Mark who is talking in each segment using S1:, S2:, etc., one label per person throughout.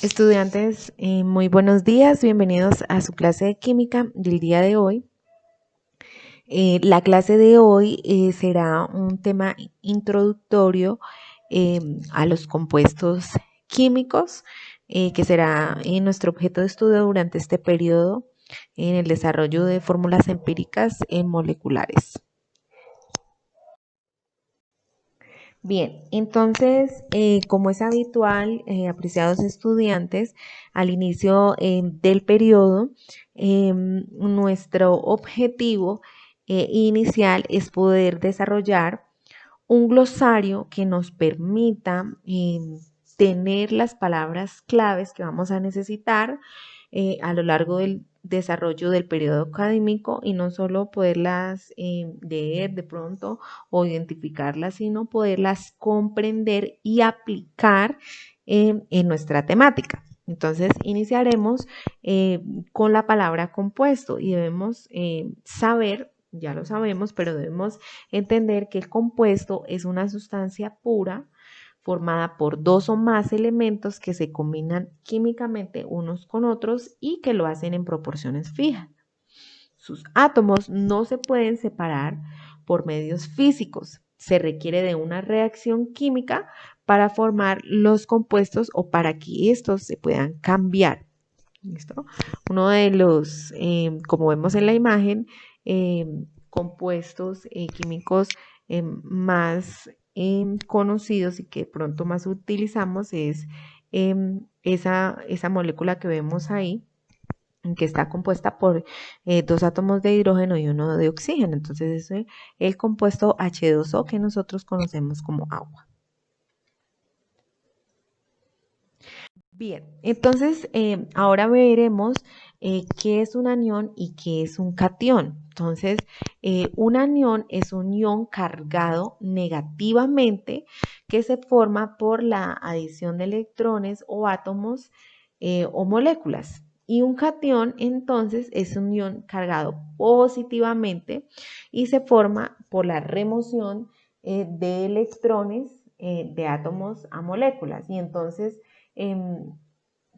S1: Estudiantes, muy buenos días, bienvenidos a su clase de química del día de hoy. La clase de hoy será un tema introductorio a los compuestos químicos, que será nuestro objeto de estudio durante este periodo en el desarrollo de fórmulas empíricas moleculares. Bien, entonces, como es habitual, apreciados estudiantes, al inicio del periodo, nuestro objetivo inicial es poder desarrollar un glosario que nos permita tener las palabras claves que vamos a necesitar a lo largo del desarrollo del periodo académico y no solo poderlas leer de pronto o identificarlas, sino poderlas comprender y aplicar en nuestra temática. Entonces, iniciaremos con la palabra compuesto y debemos saber, ya lo sabemos, pero debemos entender que el compuesto es una sustancia pura formada por dos o más elementos que se combinan químicamente unos con otros y que lo hacen en proporciones fijas. Sus átomos no se pueden separar por medios físicos. Se requiere de una reacción química para formar los compuestos o para que estos se puedan cambiar. ¿Listo? Uno de los, como vemos en la imagen, compuestos químicos más conocidos y que de pronto más utilizamos es esa molécula que vemos ahí, que está compuesta por dos átomos de hidrógeno y uno de oxígeno. Entonces es el compuesto H2O que nosotros conocemos como agua. Bien, entonces ahora veremos qué es un anión y qué es un catión. Entonces, un anión es un ion cargado negativamente que se forma por la adición de electrones o átomos o moléculas. Y un catión, entonces, es un ion cargado positivamente y se forma por la remoción de electrones de átomos a moléculas. Y entonces,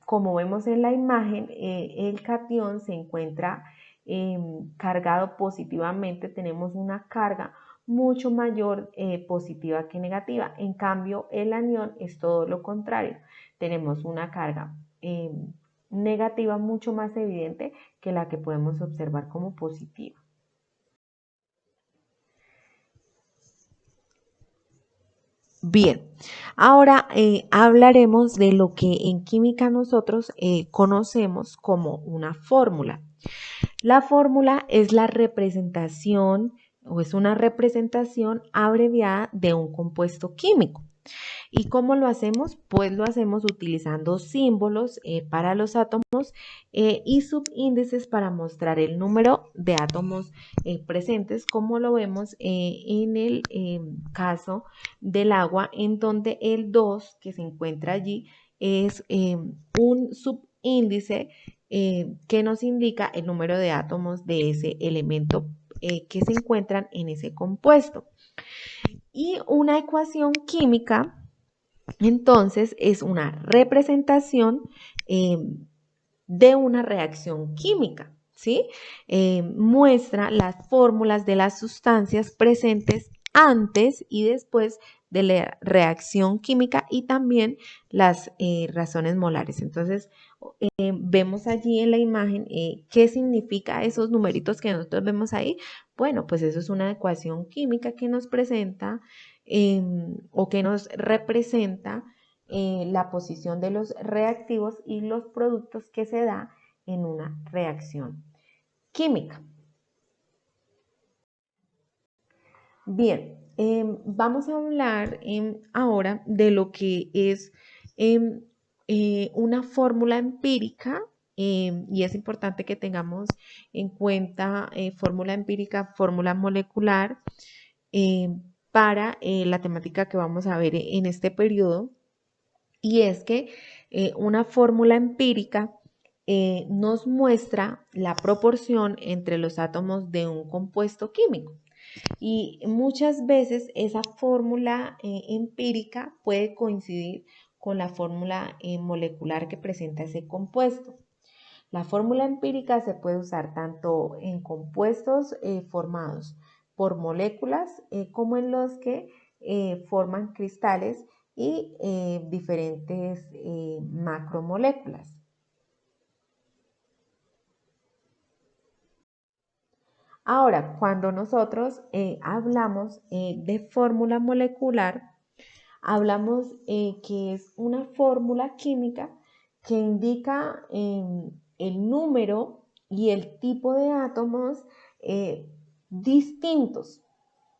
S1: como vemos en la imagen, el catión se encuentra cargado positivamente, tenemos una carga mucho mayor positiva que negativa. En cambio, el anión es todo lo contrario. Tenemos una carga negativa mucho más evidente que la que podemos observar como positiva. Bien, ahora hablaremos de lo que en química nosotros conocemos como una fórmula. La fórmula es la representación o es una representación abreviada de un compuesto químico. ¿Y cómo lo hacemos? Pues lo hacemos utilizando símbolos para los átomos y subíndices para mostrar el número de átomos presentes, como lo vemos en el caso del agua, en donde el 2 que se encuentra allí es un subíndice que nos indica el número de átomos de ese elemento que se encuentran en ese compuesto. Y una ecuación química entonces, es una representación de una reacción química, ¿sí? Muestra las fórmulas de las sustancias presentes antes y después de la reacción química y también las razones molares. Entonces, vemos allí en la imagen qué significa esos numeritos que nosotros vemos ahí. Bueno, pues eso es una ecuación química que nos presenta o que nos representa la posición de los reactivos y los productos que se da en una reacción química. Bien, vamos a hablar ahora de lo que es una fórmula empírica y es importante que tengamos en cuenta fórmula empírica, fórmula molecular para la temática que vamos a ver en este periodo. Y es que una fórmula empírica nos muestra la proporción entre los átomos de un compuesto químico. Y muchas veces esa fórmula empírica puede coincidir con la fórmula molecular que presenta ese compuesto. La fórmula empírica se puede usar tanto en compuestos formados por moléculas como en los que forman cristales y diferentes macromoléculas. Ahora, cuando nosotros hablamos de fórmula molecular, hablamos que es una fórmula química que indica el número y el tipo de átomos distintos.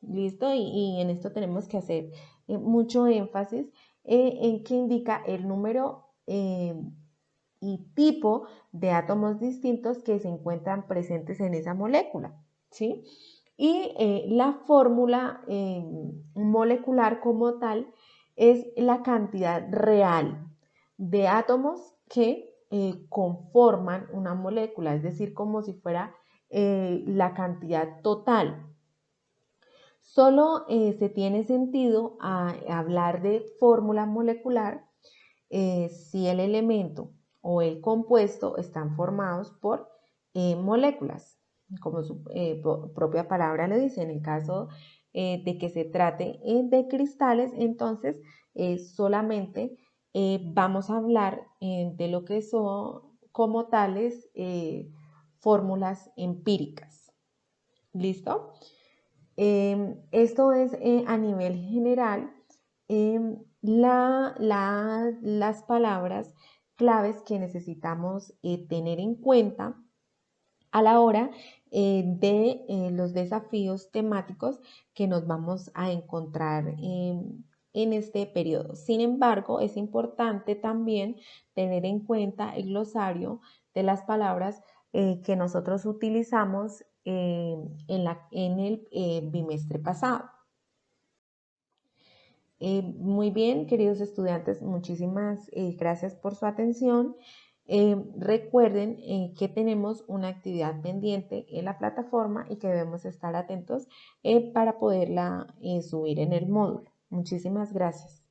S1: ¿Listo? Y en esto tenemos que hacer mucho énfasis en que indica el número y tipo de átomos distintos que se encuentran presentes en esa molécula. ¿Sí? Y la fórmula molecular como tal es la cantidad real de átomos que conforman una molécula, es decir, como si fuera la cantidad total. Solo se tiene sentido hablar de fórmula molecular si el elemento o el compuesto están formados por moléculas, como su propia palabra le dice. En el caso de que se trate de cristales, entonces solamente vamos a hablar de lo que son como tales fórmulas empíricas. ¿Listo? Esto es a nivel general las palabras claves que necesitamos tener en cuenta a la hora de los desafíos temáticos que nos vamos a encontrar en este periodo. Sin embargo, es importante también tener en cuenta el glosario de las palabras que nosotros utilizamos en el bimestre pasado. Muy bien, queridos estudiantes, muchísimas gracias por su atención. Recuerden que tenemos una actividad pendiente en la plataforma y que debemos estar atentos para poderla subir en el módulo. Muchísimas gracias.